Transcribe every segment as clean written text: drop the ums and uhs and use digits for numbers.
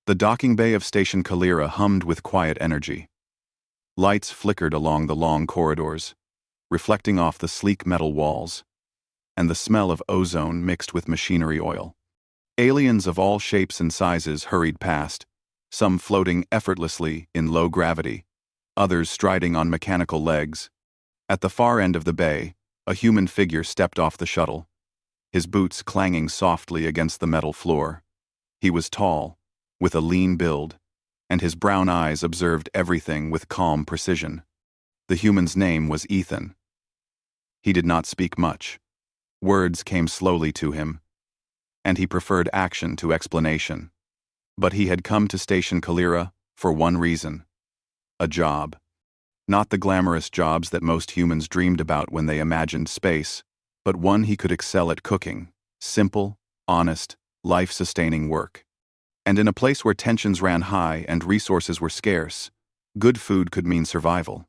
The docking bay of Station Kalira hummed with quiet energy. Lights flickered along the long corridors, reflecting off the sleek metal walls, and the smell of ozone mixed with machinery oil. Aliens of all shapes and sizes hurried past, some floating effortlessly in low gravity, others striding on mechanical legs. At the far end of the bay, a human figure stepped off the shuttle, his boots clanging softly against the metal floor. He was tall, with a lean build, and his brown eyes observed everything with calm precision. The human's name was Ethan. He did not speak much. Words came slowly to him, and he preferred action to explanation. But he had come to Station Kalira for one reason: a job. Not the glamorous jobs that most humans dreamed about when they imagined space, but one he could excel at cooking: simple, honest, life-sustaining work. And in a place where tensions ran high and resources were scarce, good food could mean survival.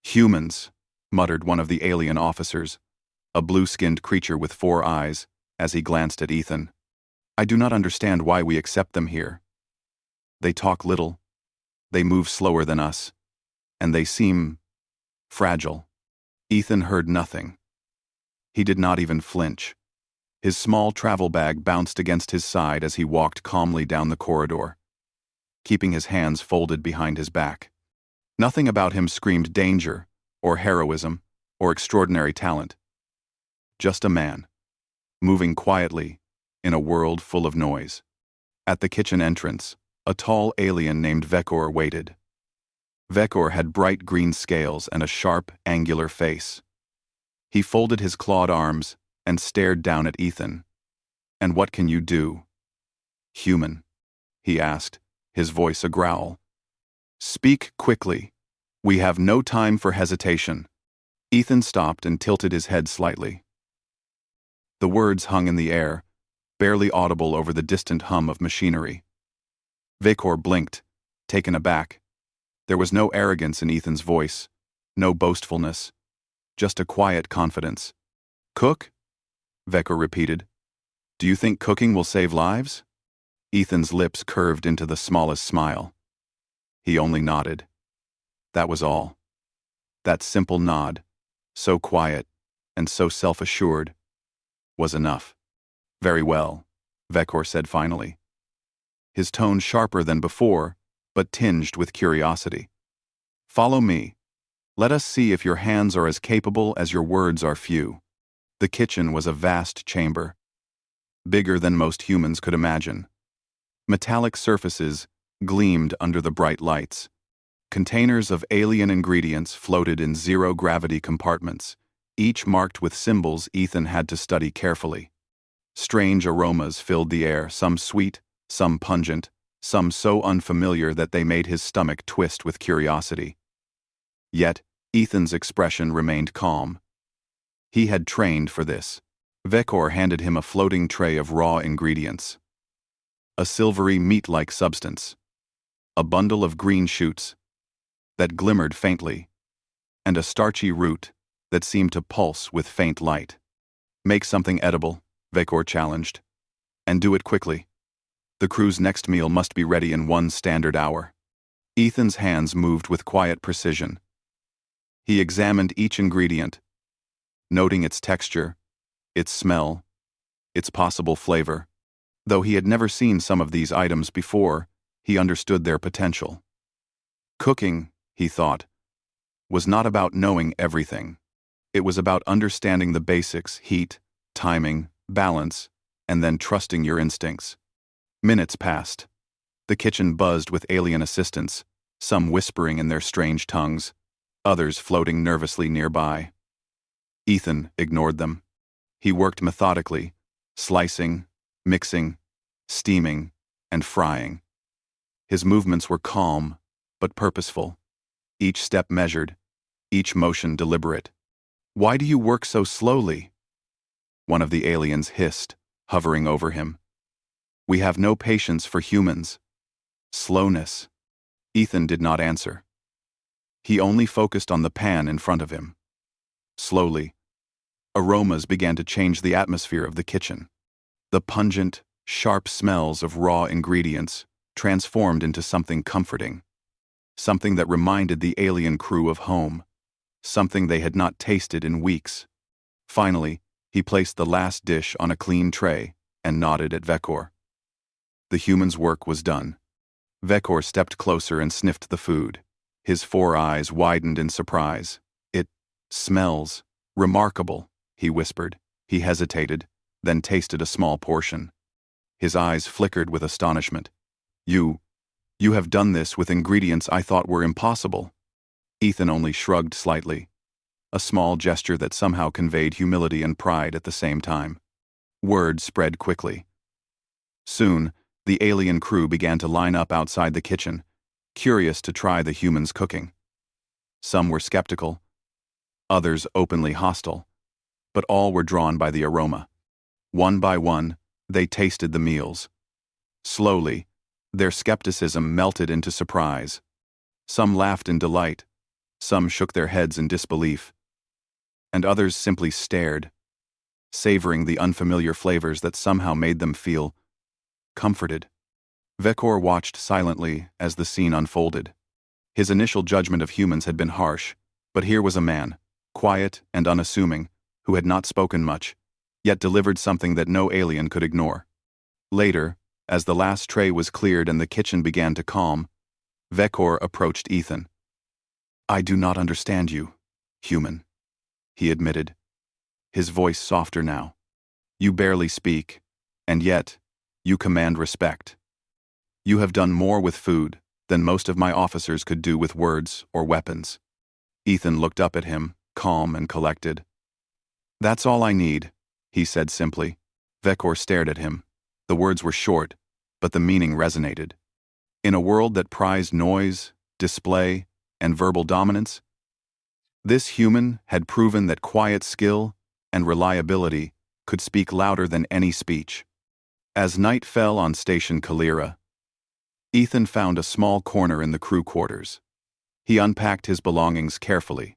"Humans," muttered one of the alien officers, a blue-skinned creature with 4 eyes, as he glanced at Ethan. "I do not understand why we accept them here. They talk little, they move slower than us, and they seem fragile." Ethan heard nothing. He did not even flinch. His small travel bag bounced against his side as he walked calmly down the corridor, keeping his hands folded behind his back. Nothing about him screamed danger, or heroism, or extraordinary talent. Just a man, moving quietly in a world full of noise. At the kitchen entrance, a tall alien named Vekor waited. Vekor had bright green scales and a sharp, angular face. He folded his clawed arms and stared down at Ethan. "And what can you do?" "Human," he asked, his voice a growl. "Speak quickly. We have no time for hesitation." Ethan stopped and tilted his head slightly. The words hung in the air, barely audible over the distant hum of machinery. Vekor blinked, taken aback. There was no arrogance in Ethan's voice, no boastfulness, just a quiet confidence. "Cook?" Vekor repeated. "Do you think cooking will save lives?" Ethan's lips curved into the smallest smile. He only nodded. That was all. That simple nod, so quiet and so self-assured, was enough. "Very well," Vekor said finally, his tone sharper than before, but tinged with curiosity. "Follow me. Let us see if your hands are as capable as your words are few." The kitchen was a vast chamber, bigger than most humans could imagine. Metallic surfaces gleamed under the bright lights. Containers of alien ingredients floated in zero-gravity compartments, each marked with symbols Ethan had to study carefully. Strange aromas filled the air, some sweet, some pungent, some so unfamiliar that they made his stomach twist with curiosity. Yet, Ethan's expression remained calm. He had trained for this. Vekor handed him a floating tray of raw ingredients. A silvery meat-like substance. A bundle of green shoots that glimmered faintly, and a starchy root that seemed to pulse with faint light. "Make something edible," Vekor challenged. "And do it quickly. The crew's next meal must be ready in 1 standard hour." Ethan's hands moved with quiet precision. He examined each ingredient, noting its texture, its smell, its possible flavor. Though he had never seen some of these items before, he understood their potential. Cooking, he thought, was not about knowing everything. It was about understanding the basics: heat, timing, balance, and then trusting your instincts. Minutes passed. The kitchen buzzed with alien assistants, some whispering in their strange tongues, others floating nervously nearby. Ethan ignored them. He worked methodically, slicing, mixing, steaming, and frying. His movements were calm, but purposeful, each step measured, each motion deliberate. "Why do you work so slowly?" one of the aliens hissed, hovering over him. "We have no patience for humans." Slowness. Ethan did not answer. He only focused on the pan in front of him. Slowly, aromas began to change the atmosphere of the kitchen. The pungent, sharp smells of raw ingredients transformed into something comforting. Something that reminded the alien crew of home. Something they had not tasted in weeks. Finally, he placed the last dish on a clean tray and nodded at Vekor. The human's work was done. Vekor stepped closer and sniffed the food. His 4 eyes widened in surprise. "It smells remarkable," he whispered. He hesitated, then tasted a small portion. His eyes flickered with astonishment. You have done this with ingredients I thought were impossible." Ethan only shrugged slightly, a small gesture that somehow conveyed humility and pride at the same time. Word spread quickly. Soon, the alien crew began to line up outside the kitchen, curious to try the humans' cooking. Some were skeptical, others openly hostile, but all were drawn by the aroma. One by one, they tasted the meals. Slowly, their skepticism melted into surprise. Some laughed in delight, some shook their heads in disbelief, and others simply stared, savoring the unfamiliar flavors that somehow made them feel comforted. Vekor watched silently as the scene unfolded. His initial judgment of humans had been harsh, but here was a man, quiet and unassuming, who had not spoken much, yet delivered something that no alien could ignore. Later, as the last tray was cleared and the kitchen began to calm, Vekor approached Ethan. "I do not understand you, human," he admitted, his voice softer now. "You barely speak, and yet, you command respect. You have done more with food than most of my officers could do with words or weapons." Ethan looked up at him, calm and collected. "That's all I need," he said simply. Vekor stared at him. The words were short, but the meaning resonated. In a world that prized noise, display, and verbal dominance, this human had proven that quiet skill and reliability could speak louder than any speech. As night fell on Station Kalira, Ethan found a small corner in the crew quarters. He unpacked his belongings carefully,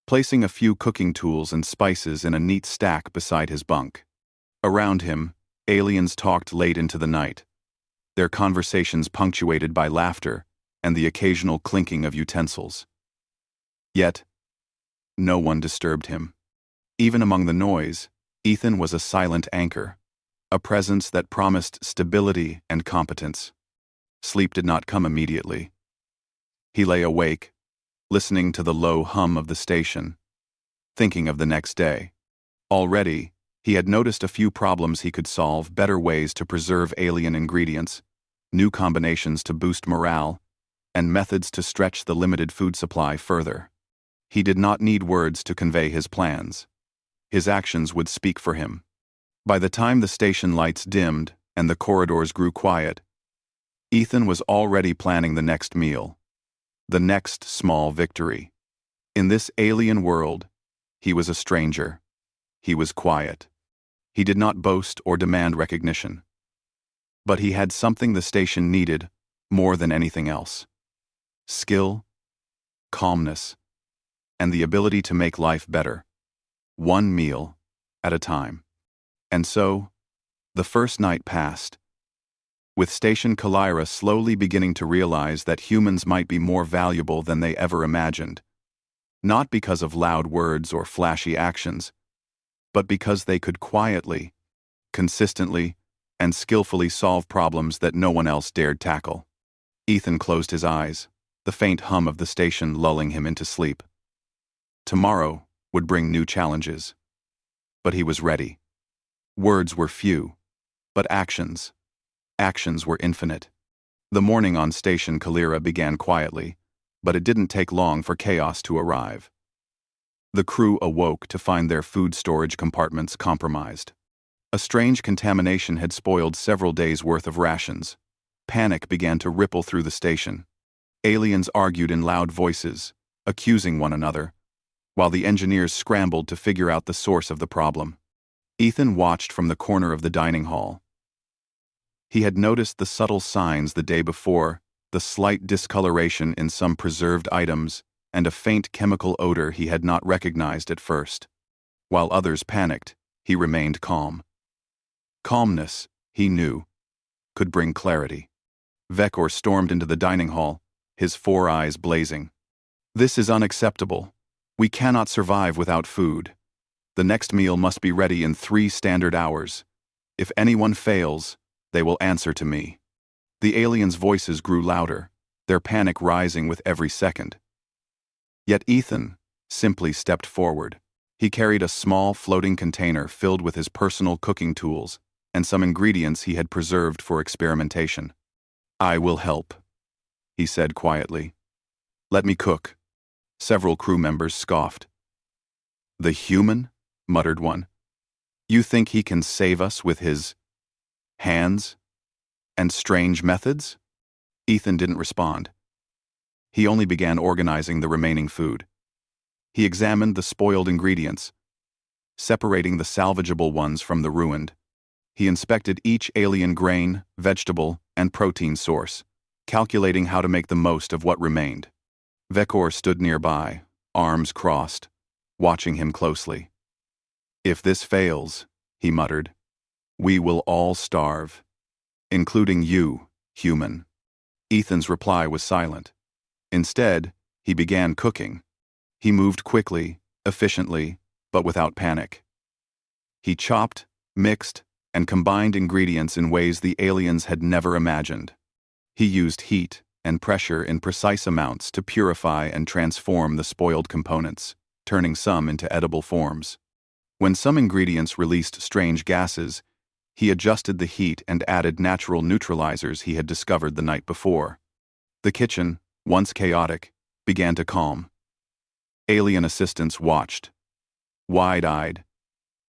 placing a few cooking tools and spices in a neat stack beside his bunk. Around him, aliens talked late into the night, their conversations punctuated by laughter and the occasional clinking of utensils. Yet, no one disturbed him. Even among the noise, Ethan was a silent anchor, a presence that promised stability and competence. Sleep did not come immediately. He lay awake, listening to the low hum of the station, thinking of the next day. Already, he had noticed a few problems he could solve, better ways to preserve alien ingredients, new combinations to boost morale, and methods to stretch the limited food supply further. He did not need words to convey his plans. His actions would speak for him. By the time the station lights dimmed and the corridors grew quiet, Ethan was already planning the next meal, the next small victory. In this alien world, he was a stranger. He was quiet. He did not boast or demand recognition. But he had something the station needed more than anything else: skill, calmness, and the ability to make life better, one meal at a time. And so, the first night passed, with Station Kalira slowly beginning to realize that humans might be more valuable than they ever imagined, not because of loud words or flashy actions, but because they could quietly, consistently, and skillfully solve problems that no one else dared tackle. Ethan closed his eyes, the faint hum of the station lulling him into sleep. Tomorrow would bring new challenges. But he was ready. Words were few, but actions were infinite. The morning on Station Kalira began quietly, but it didn't take long for chaos to arrive. The crew awoke to find their food storage compartments compromised. A strange contamination had spoiled several days' worth of rations. Panic began to ripple through the station. Aliens argued in loud voices, accusing one another, while the engineers scrambled to figure out the source of the problem. Ethan watched from the corner of the dining hall. He had noticed the subtle signs the day before, the slight discoloration in some preserved items, and a faint chemical odor he had not recognized at first. While others panicked, he remained calm. Calmness, he knew, could bring clarity. Vekor stormed into the dining hall, his 4 eyes blazing. "This is unacceptable. We cannot survive without food. The next meal must be ready in 3 standard hours. If anyone fails, they will answer to me." The aliens' voices grew louder, their panic rising with every second. Yet Ethan simply stepped forward. He carried a small floating container filled with his personal cooking tools and some ingredients he had preserved for experimentation. "I will help," he said quietly. "Let me cook." Several crew members scoffed. "The human?" muttered one. "You think he can save us with his hands and strange methods?" Ethan didn't respond. He only began organizing the remaining food. He examined the spoiled ingredients, separating the salvageable ones from the ruined. He inspected each alien grain, vegetable, and protein source, calculating how to make the most of what remained. Vekor stood nearby, arms crossed, watching him closely. "If this fails," he muttered, "we will all starve, including you, human." Ethan's reply was silent. Instead, he began cooking. He moved quickly, efficiently, but without panic. He chopped, mixed, and combined ingredients in ways the aliens had never imagined. He used heat and pressure in precise amounts to purify and transform the spoiled components, turning some into edible forms. When some ingredients released strange gases, he adjusted the heat and added natural neutralizers he had discovered the night before. The kitchen, once chaotic, began to calm. Alien assistants watched, wide-eyed,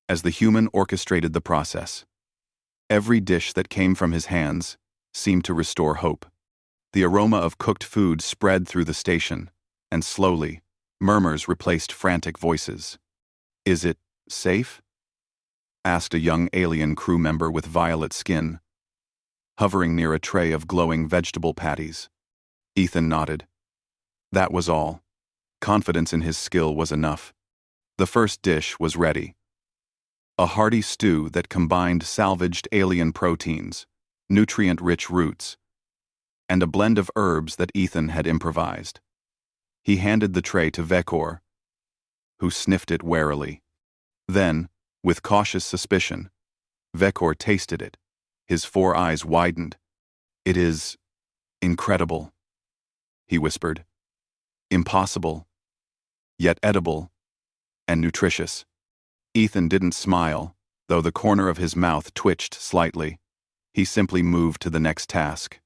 as the human orchestrated the process. Every dish that came from his hands seemed to restore hope. The aroma of cooked food spread through the station, and slowly, murmurs replaced frantic voices. "Is it safe?" asked a young alien crew member with violet skin, hovering near a tray of glowing vegetable patties. Ethan nodded. That was all. Confidence in his skill was enough. The first dish was ready. A hearty stew that combined salvaged alien proteins, nutrient-rich roots, and a blend of herbs that Ethan had improvised. He handed the tray to Vekor, who sniffed it warily. Then, with cautious suspicion, Vekor tasted it. His 4 eyes widened. "It is incredible," he whispered. "Impossible, yet edible and nutritious." Ethan didn't smile, though the corner of his mouth twitched slightly. He simply moved to the next task.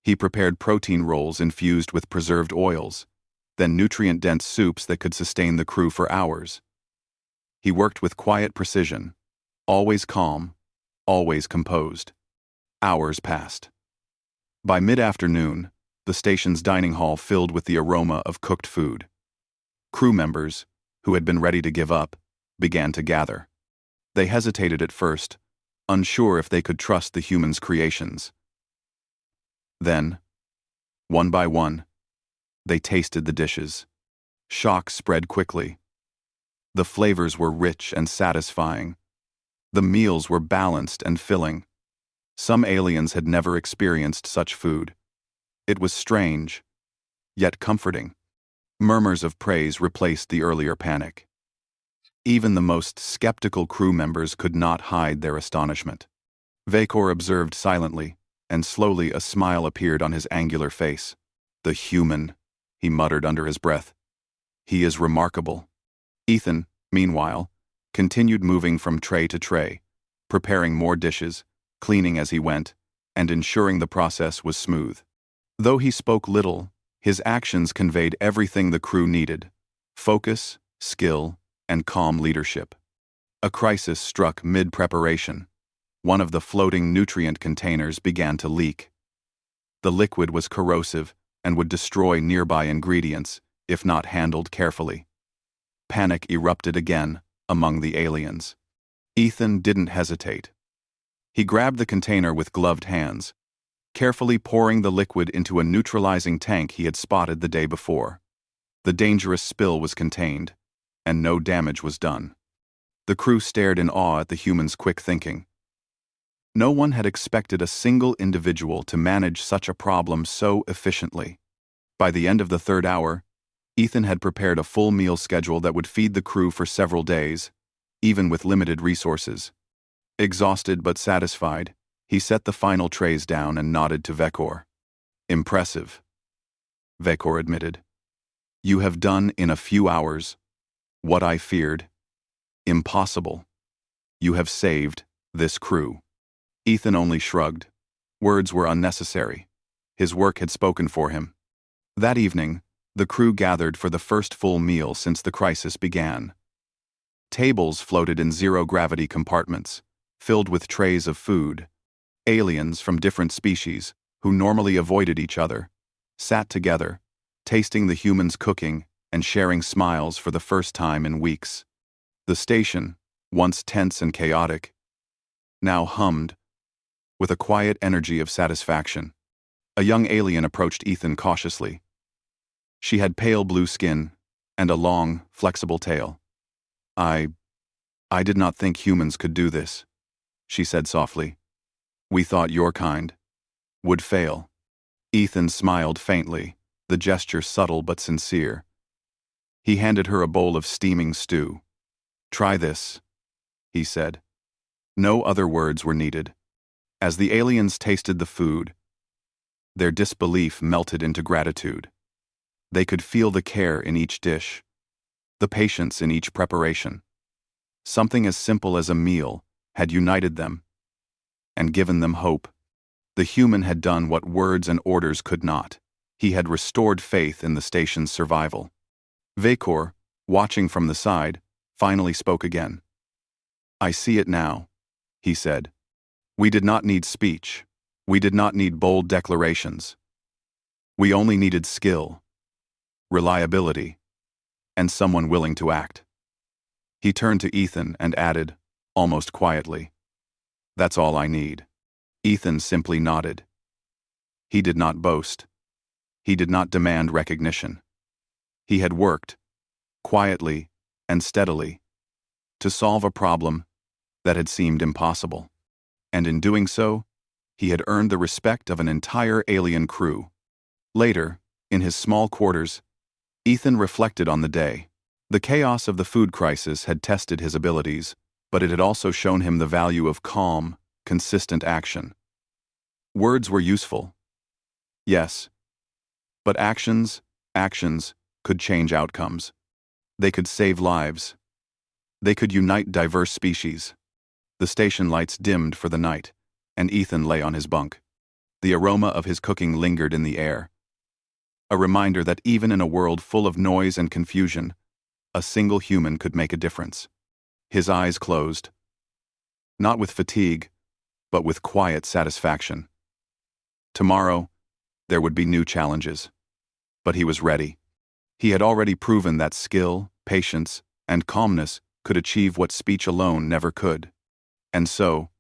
He prepared protein rolls infused with preserved oils, then nutrient-dense soups that could sustain the crew for hours. He worked with quiet precision, always calm, always composed. Hours passed. By mid-afternoon, the station's dining hall filled with the aroma of cooked food. Crew members, who had been ready to give up, began to gather. They hesitated at first, unsure if they could trust the humans' creations. Then, one by one, they tasted the dishes. Shock spread quickly. The flavors were rich and satisfying. The meals were balanced and filling. Some aliens had never experienced such food. It was strange, yet comforting. Murmurs of praise replaced the earlier panic. Even the most skeptical crew members could not hide their astonishment. Vekor observed silently, and slowly a smile appeared on his angular face. "The human," he muttered under his breath. "He is remarkable." Ethan, meanwhile, continued moving from tray to tray, preparing more dishes, cleaning as he went, and ensuring the process was smooth. Though he spoke little, his actions conveyed everything the crew needed: focus, skill, and calm leadership. A crisis struck mid-preparation. One of the floating nutrient containers began to leak. The liquid was corrosive and would destroy nearby ingredients if not handled carefully. Panic erupted again among the aliens. Ethan didn't hesitate. He grabbed the container with gloved hands, carefully pouring the liquid into a neutralizing tank he had spotted the day before. The dangerous spill was contained, and no damage was done. The crew stared in awe at the human's quick thinking. No one had expected a single individual to manage such a problem so efficiently. By the end of the third hour, Ethan had prepared a full meal schedule that would feed the crew for several days, even with limited resources. Exhausted but satisfied, he set the final trays down and nodded to Vekor. "Impressive," Vekor admitted. "You have done in a few hours what I feared. Impossible. You have saved this crew." Ethan only shrugged. Words were unnecessary. His work had spoken for him. That evening, the crew gathered for the first full meal since the crisis began. Tables floated in zero-gravity compartments, filled with trays of food. Aliens from different species, who normally avoided each other, sat together, tasting the humans' cooking and sharing smiles for the first time in weeks. The station, once tense and chaotic, now hummed with a quiet energy of satisfaction. A young alien approached Ethan cautiously. She had pale blue skin and a long, flexible tail. I did not think humans could do this," she said softly. "We thought your kind would fail." Ethan smiled faintly, the gesture subtle but sincere. He handed her a bowl of steaming stew. "Try this," he said. No other words were needed. As the aliens tasted the food, their disbelief melted into gratitude. They could feel the care in each dish, the patience in each preparation. Something as simple as a meal had united them and given them hope. The human had done what words and orders could not. He had restored faith in the station's survival. Vekor, watching from the side, finally spoke again. "I see it now," he said. "We did not need speech. We did not need bold declarations. We only needed skill, reliability, and someone willing to act." He turned to Ethan and added, almost quietly, "That's all I need." Ethan simply nodded. He did not boast. He did not demand recognition. He had worked, quietly and steadily, to solve a problem that had seemed impossible. And in doing so, he had earned the respect of an entire alien crew. Later, in his small quarters, Ethan reflected on the day. The chaos of the food crisis had tested his abilities, but it had also shown him the value of calm, consistent action. Words were useful, yes, but actions could change outcomes. They could save lives. They could unite diverse species. The station lights dimmed for the night, and Ethan lay on his bunk. The aroma of his cooking lingered in the air. A reminder that even in a world full of noise and confusion, a single human could make a difference. His eyes closed, not with fatigue, but with quiet satisfaction. Tomorrow, there would be new challenges. But he was ready. He had already proven that skill, patience, and calmness could achieve what speech alone never could. And so,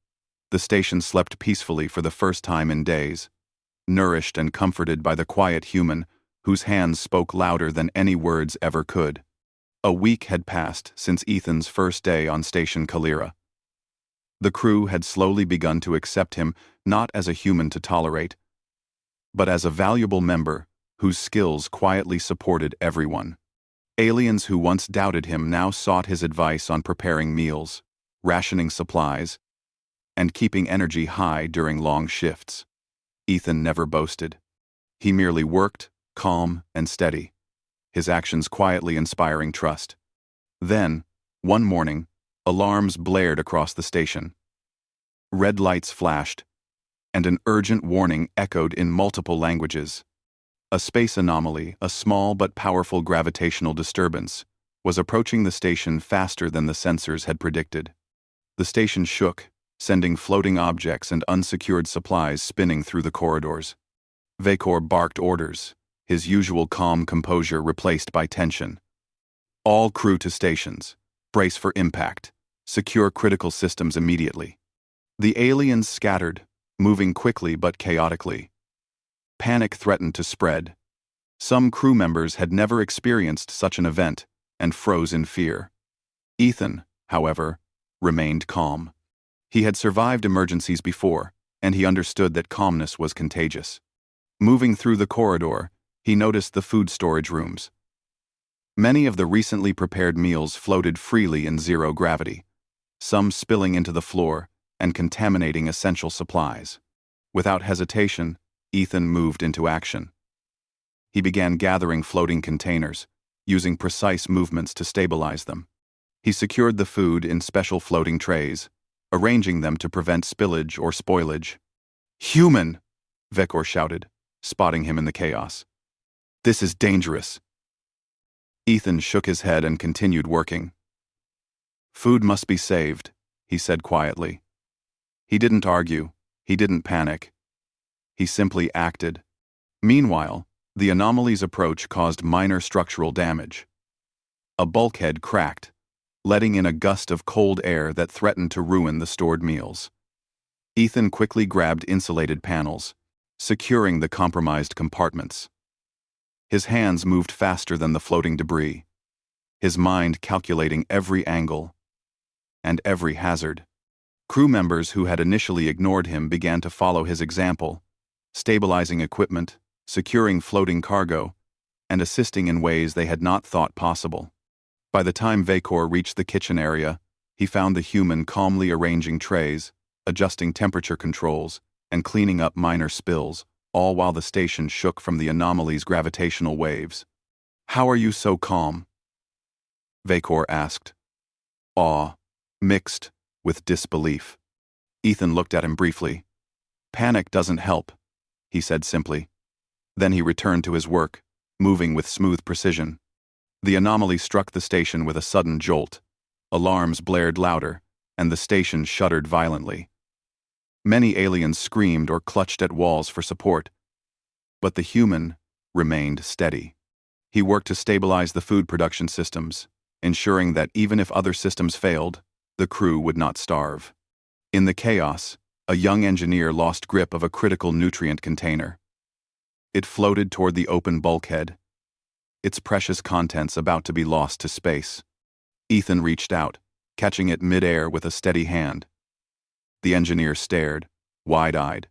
the station slept peacefully for the first time in days, nourished and comforted by the quiet human whose hands spoke louder than any words ever could. A week had passed since Ethan's first day on Station Kalira. The crew had slowly begun to accept him not as a human to tolerate, but as a valuable member whose skills quietly supported everyone. Aliens who once doubted him now sought his advice on preparing meals, rationing supplies, and keeping energy high during long shifts. Ethan never boasted. He merely worked, calm and steady, his actions quietly inspiring trust. Then, one morning, alarms blared across the station. Red lights flashed, and an urgent warning echoed in multiple languages. A space anomaly, a small but powerful gravitational disturbance, was approaching the station faster than the sensors had predicted. The station shook, sending floating objects and unsecured supplies spinning through the corridors. Vekor barked orders, his usual calm composure replaced by tension. "All crew to stations. Brace for impact. Secure critical systems immediately." The aliens scattered, moving quickly but chaotically. Panic threatened to spread. Some crew members had never experienced such an event and froze in fear. Ethan, however, remained calm. He had survived emergencies before, and he understood that calmness was contagious. Moving through the corridor, he noticed the food storage rooms. Many of the recently prepared meals floated freely in zero gravity, some spilling into the floor and contaminating essential supplies. Without hesitation, Ethan moved into action. He began gathering floating containers, using precise movements to stabilize them. He secured the food in special floating trays, arranging them to prevent spillage or spoilage. "Human!" Vekor shouted, spotting him in the chaos. "This is dangerous." Ethan shook his head and continued working. "Food must be saved," he said quietly. He didn't argue, he didn't panic. He simply acted. Meanwhile, the anomaly's approach caused minor structural damage. A bulkhead cracked, letting in a gust of cold air that threatened to ruin the stored meals. Ethan quickly grabbed insulated panels, securing the compromised compartments. His hands moved faster than the floating debris, his mind calculating every angle and every hazard. Crew members who had initially ignored him began to follow his example, stabilizing equipment, securing floating cargo, and assisting in ways they had not thought possible. By the time Vekor reached the kitchen area, he found the human calmly arranging trays, adjusting temperature controls, and cleaning up minor spills, all while the station shook from the anomaly's gravitational waves. "How are you so calm?" Vekor asked, awe mixed with disbelief. Ethan looked at him briefly. "Panic doesn't help," he said simply. Then he returned to his work, moving with smooth precision. The anomaly struck the station with a sudden jolt. Alarms blared louder, and the station shuddered violently. Many aliens screamed or clutched at walls for support, but the human remained steady. He worked to stabilize the food production systems, ensuring that even if other systems failed, the crew would not starve. In the chaos, a young engineer lost grip of a critical nutrient container. It floated toward the open bulkhead, its precious contents about to be lost to space. Ethan reached out, catching it mid-air with a steady hand. The engineer stared, wide-eyed.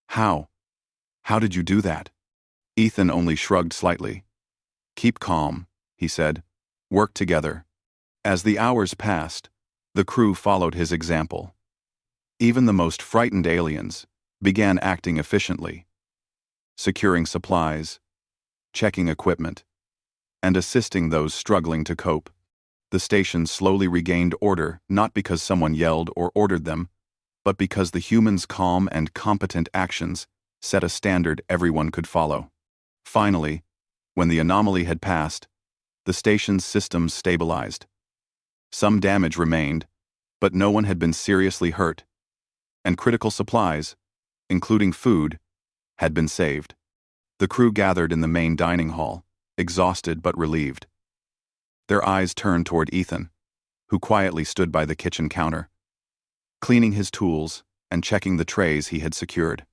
"How? How did you do that?" Ethan only shrugged slightly. "Keep calm," he said. "Work together." As the hours passed, the crew followed his example. Even the most frightened aliens began acting efficiently, securing supplies, checking equipment, and assisting those struggling to cope. The station slowly regained order, not because someone yelled or ordered them, but because the humans' calm and competent actions set a standard everyone could follow. Finally, when the anomaly had passed, the station's systems stabilized. Some damage remained, but no one had been seriously hurt, and critical supplies, including food, had been saved. The crew gathered in the main dining hall, exhausted but relieved. Their eyes turned toward Ethan, who quietly stood by the kitchen counter, cleaning his tools and checking the trays he had secured.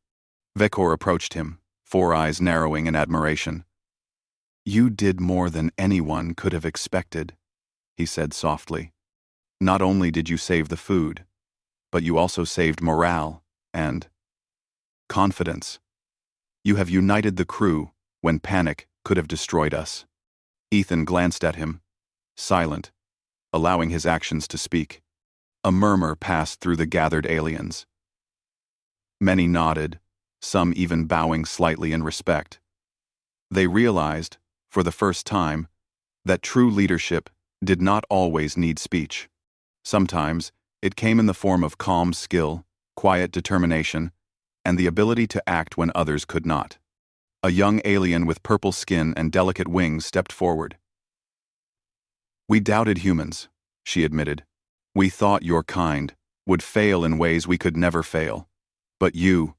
Vekor approached him, four eyes narrowing in admiration. "You did more than anyone could have expected," he said softly. "Not only did you save the food, but you also saved morale and confidence. You have united the crew when panic could have destroyed us." Ethan glanced at him, silent, allowing his actions to speak. A murmur passed through the gathered aliens. Many nodded, some even bowing slightly in respect. They realized, for the first time, that true leadership did not always need speech. Sometimes, it came in the form of calm skill, quiet determination, and the ability to act when others could not. A young alien with purple skin and delicate wings stepped forward. "We doubted humans," she admitted. "We thought your kind would fail in ways we could never fail. But you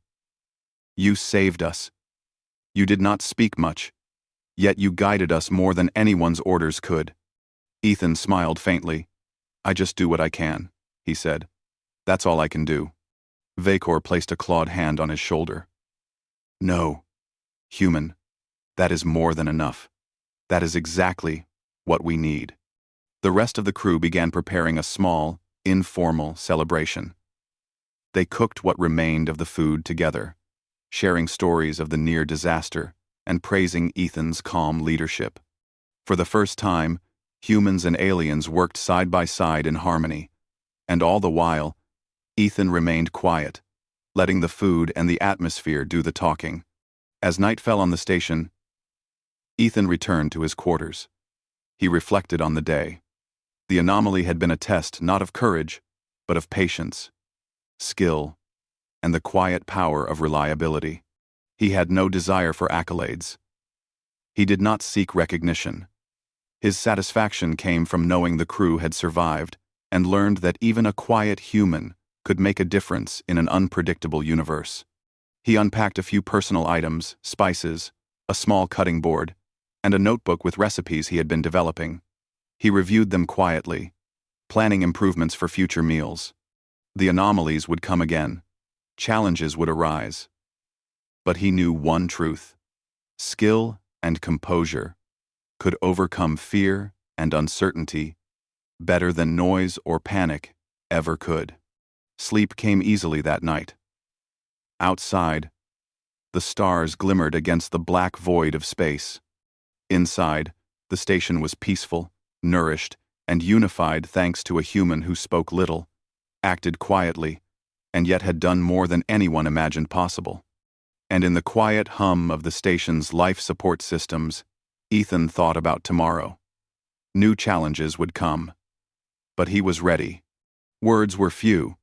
saved us. You did not speak much, yet you guided us more than anyone's orders could." Ethan smiled faintly. "I just do what I can," he said. "That's all I can do." Vekor placed a clawed hand on his shoulder. "No, human, that is more than enough. That is exactly what we need." The rest of the crew began preparing a small, informal celebration. They cooked what remained of the food together, sharing stories of the near disaster and praising Ethan's calm leadership. For the first time, humans and aliens worked side by side in harmony, and all the while, Ethan remained quiet, letting the food and the atmosphere do the talking. As night fell on the station, Ethan returned to his quarters. He reflected on the day. The anomaly had been a test not of courage, but of patience, skill, and the quiet power of reliability. He had no desire for accolades. He did not seek recognition. His satisfaction came from knowing the crew had survived and learned that even a quiet human could make a difference in an unpredictable universe. He unpacked a few personal items, spices, a small cutting board, and a notebook with recipes he had been developing. He reviewed them quietly, planning improvements for future meals. The anomalies would come again. Challenges would arise. But he knew one truth: skill and composure could overcome fear and uncertainty better than noise or panic ever could. Sleep came easily that night. Outside, the stars glimmered against the black void of space. Inside, the station was peaceful, nourished, and unified thanks to a human who spoke little, acted quietly, and yet had done more than anyone imagined possible. And in the quiet hum of the station's life support systems, Ethan thought about tomorrow. New challenges would come. But he was ready. Words were few.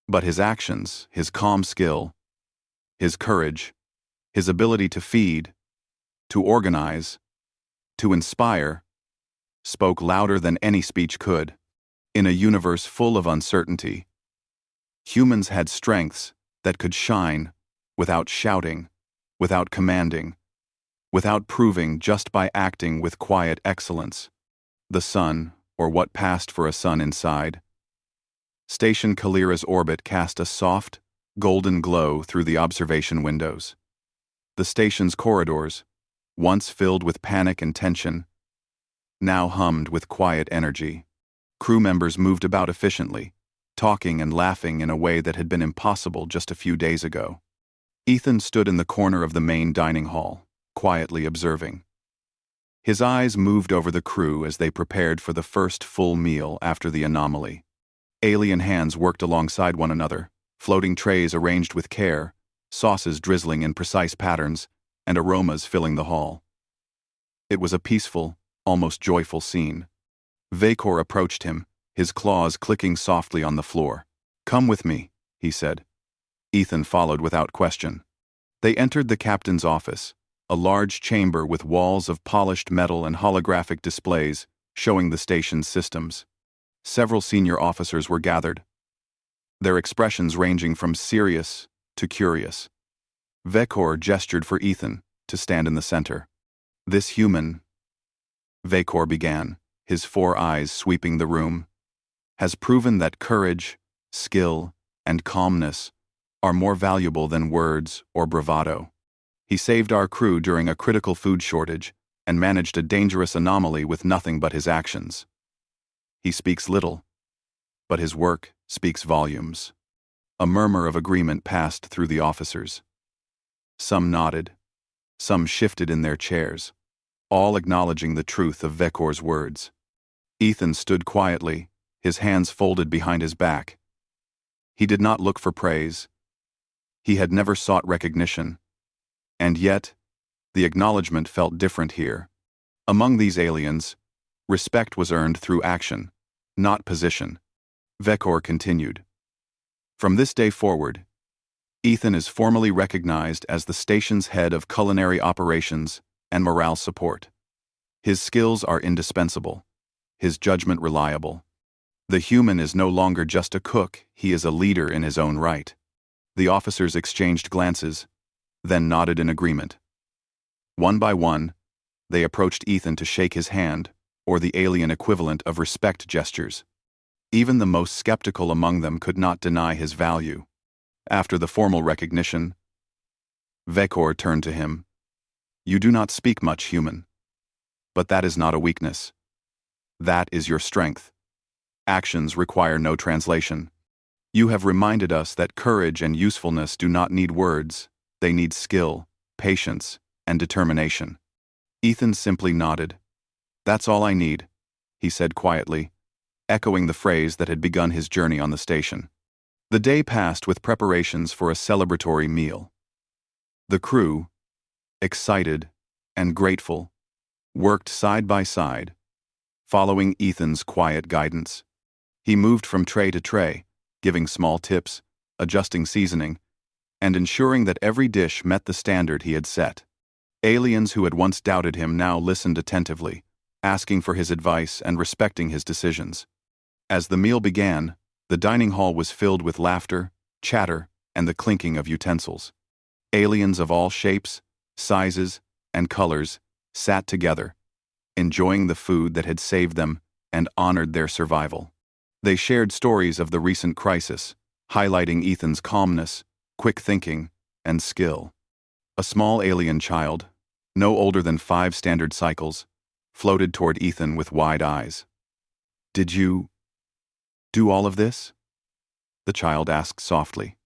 But his actions, his calm skill, his courage, his ability to feed, to organize, to inspire, spoke louder than any speech could. In a universe full of uncertainty, humans had strengths that could shine without shouting, without commanding, without proving, just by acting with quiet excellence. The sun, or what passed for a sun inside, Station Kalira's orbit cast a soft, golden glow through the observation windows. The station's corridors, once filled with panic and tension, now hummed with quiet energy. Crew members moved about efficiently, talking and laughing in a way that had been impossible just a few days ago. Ethan stood in the corner of the main dining hall, quietly observing. His eyes moved over the crew as they prepared for the first full meal after the anomaly. Alien hands worked alongside one another, floating trays arranged with care, sauces drizzling in precise patterns, and aromas filling the hall. It was a peaceful, almost joyful scene. Vekor approached him, his claws clicking softly on the floor. "Come with me," he said. Ethan followed without question. They entered the captain's office, a large chamber with walls of polished metal and holographic displays showing the station's systems. Several senior officers were gathered, their expressions ranging from serious to curious. Vekor gestured for Ethan to stand in the center. "This human," Vekor began, his 4 eyes sweeping the room, "has proven that courage, skill, and calmness are more valuable than words or bravado. He saved our crew during a critical food shortage and managed a dangerous anomaly with nothing but his actions. He speaks little, but his work speaks volumes." A murmur of agreement passed through the officers. Some nodded, some shifted in their chairs, all acknowledging the truth of Vekor's words. Ethan stood quietly, his hands folded behind his back. He did not look for praise. He had never sought recognition. And yet, the acknowledgement felt different here. Among these aliens, respect was earned through action, not position. Vekor continued. "From this day forward, Ethan is formally recognized as the station's head of culinary operations and morale support. His skills are indispensable, his judgment reliable. The human is no longer just a cook, he is a leader in his own right." The officers exchanged glances, then nodded in agreement. One by one, they approached Ethan to shake his hand, or the alien equivalent of respect gestures. Even the most skeptical among them could not deny his value. After the formal recognition, Vekor turned to him. "You do not speak much, human. But that is not a weakness. That is your strength. Actions require no translation." You have reminded us that courage and usefulness do not need words, they need skill, patience, and determination. Ethan simply nodded. That's all I need, he said quietly, echoing the phrase that had begun his journey on the station. The day passed with preparations for a celebratory meal. The crew, excited and grateful, worked side by side, following Ethan's quiet guidance. He moved from tray to tray, giving small tips, adjusting seasoning, and ensuring that every dish met the standard he had set. Aliens who had once doubted him now listened attentively, asking for his advice and respecting his decisions. As the meal began, the dining hall was filled with laughter, chatter, and the clinking of utensils. Aliens of all shapes, sizes, and colors sat together, enjoying the food that had saved them and honored their survival. They shared stories of the recent crisis, highlighting Ethan's calmness, quick thinking, and skill. A small alien child, no older than 5 standard cycles, floated toward Ethan with wide eyes. "Did you do all of this?" the child asked softly.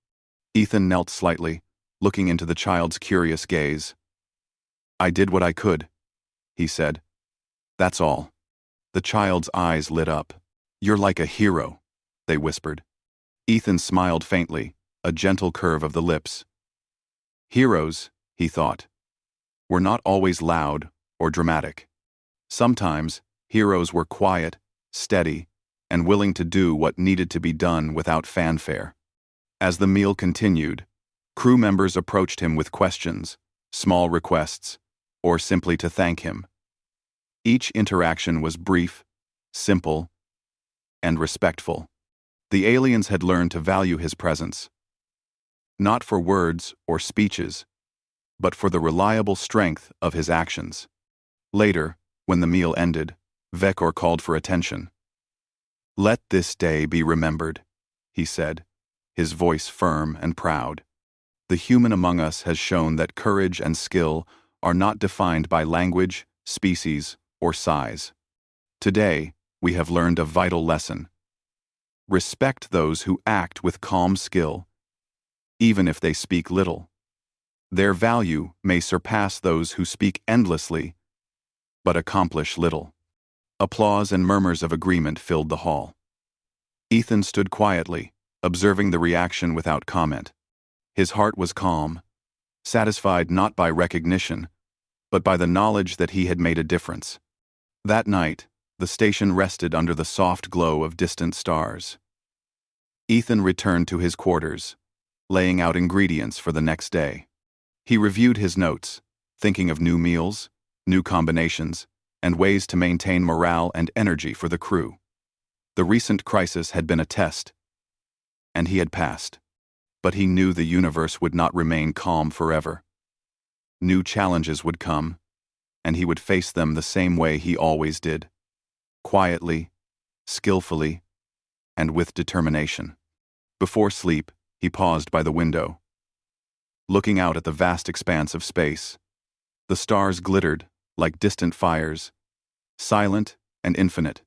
Ethan knelt slightly, looking into the child's curious gaze. "I did what I could," he said. "That's all." The child's eyes lit up. "You're like a hero," they whispered. Ethan smiled faintly, a gentle curve of the lips. Heroes, he thought, were not always loud or dramatic. Sometimes, heroes were quiet, steady, and willing to do what needed to be done without fanfare. As the meal continued, crew members approached him with questions, small requests, or simply to thank him. Each interaction was brief, simple, and respectful. The aliens had learned to value his presence, not for words or speeches, but for the reliable strength of his actions. Later, when the meal ended, Vekor called for attention. "Let this day be remembered," he said, his voice firm and proud. "The human among us has shown that courage and skill are not defined by language, species, or size. Today, we have learned a vital lesson. Respect those who act with calm skill, even if they speak little. Their value may surpass those who speak endlessly, but accomplish little." Applause and murmurs of agreement filled the hall. Ethan stood quietly, observing the reaction without comment. His heart was calm, satisfied not by recognition, but by the knowledge that he had made a difference. That night, the station rested under the soft glow of distant stars. Ethan returned to his quarters, laying out ingredients for the next day. He reviewed his notes, thinking of new meals, new combinations, and ways to maintain morale and energy for the crew. The recent crisis had been a test, and he had passed. But he knew the universe would not remain calm forever. New challenges would come, and he would face them the same way he always did. Quietly, skillfully, and with determination. Before sleep, he paused by the window, looking out at the vast expanse of space. The stars glittered like distant fires, silent and infinite.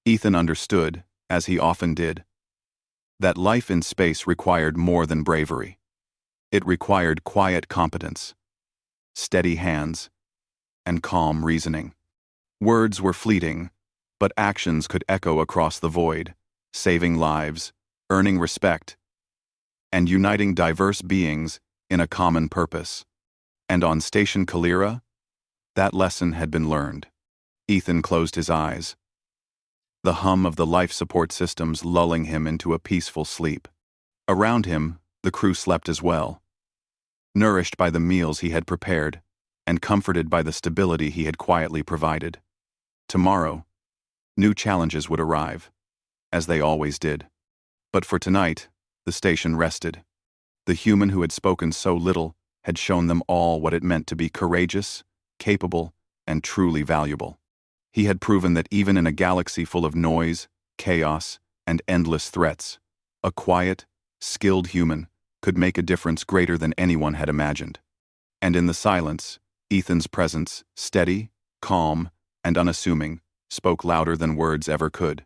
Ethan understood, as he often did, that life in space required more than bravery. It required quiet competence, steady hands, and calm reasoning. Words were fleeting, but actions could echo across the void, saving lives, earning respect, and uniting diverse beings in a common purpose. And on Station Kalira, that lesson had been learned. Ethan closed his eyes, the hum of the life support systems lulling him into a peaceful sleep. Around him, the crew slept as well, nourished by the meals he had prepared and comforted by the stability he had quietly provided. Tomorrow, new challenges would arrive, as they always did. But for tonight, the station rested. The human who had spoken so little had shown them all what it meant to be courageous, capable, and truly valuable. He had proven that even in a galaxy full of noise, chaos, and endless threats, a quiet, skilled human could make a difference greater than anyone had imagined. And in the silence, Ethan's presence, steady, calm, and unassuming, spoke louder than words ever could.